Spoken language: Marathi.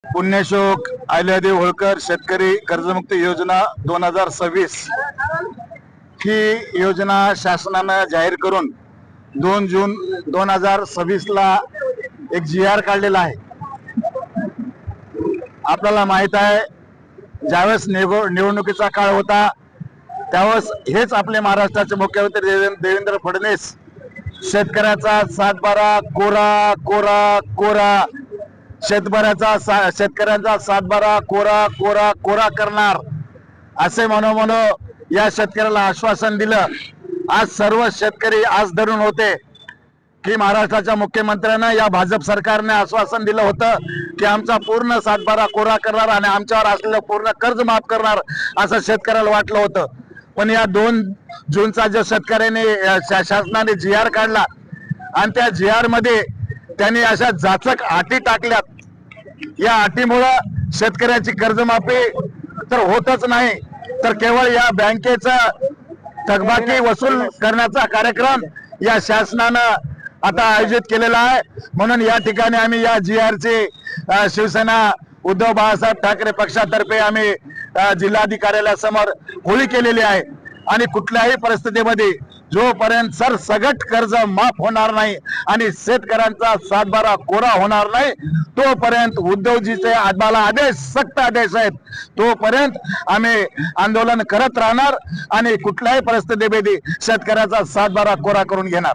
पुण्यशोक अहिल्यादेवी होळकर शेतकरी कर्जमुक्ती योजना 2026 ही योजना शासनानं जाहीर करून 2 जून 2026 ला एक GR काढलेला आहे। आपल्याला माहित आहे, ज्यावेळेस निवडणुकीचा काळ होता त्यावेळेस हेच आपले महाराष्ट्राचे मुख्यमंत्री देवेंद्र फडणवीस शेतकऱ्याचा 7/12 कोरा कोरा कोरा शेतकऱ्यांचा 7/12 कोरा कोरा कोरा करणार असे म्हणून या शेतकऱ्याला आश्वासन दिलं। आज सर्व शेतकरी आज धरून होते की महाराष्ट्राच्या मुख्यमंत्र्यांना या भाजप सरकारने आश्वासन दिलं होतं की आमचा पूर्ण 7/12 कोरा करणार आणि आमच्यावर असलेलं पूर्ण कर्ज माफ करणार असं शेतकऱ्याला वाटलं होतं। पण या 2 जूनचा जो शेतकऱ्याने शासनाने GR काढला आणि त्या GR मध्ये त्यांनी अशा जाचक अटी टाकल्यात। या अटीमुळे शेतकऱ्याची कर्जमाफी तर होतच नाही, तर केवळ या बँकेचा थकबाकी वसूल करण्याचा कार्यक्रम या शासनानं आता आयोजित केलेला आहे। म्हणून या ठिकाणी आम्ही या GR चे शिवसेना उद्धव बाळासाहेब ठाकरे पक्षातर्फे आम्ही जिल्हाधिकाऱ्यासमोर होळी केलेली आहे आणि कुठल्याही परिस्थितीमध्ये जोपर्यंत सरसगट कर्ज माफ होणार नाही आणि शेतकऱ्यांचा 7/12 कोरा होणार नाही तोपर्यंत उद्धवजीचे आम्हाला आदेश सक्त आदेश आहेत, तोपर्यंत आम्ही आंदोलन करत राहणार आणि कुठल्याही परिस्थितीमध्ये शेतकऱ्याचा 7/12 कोरा करून घेणार।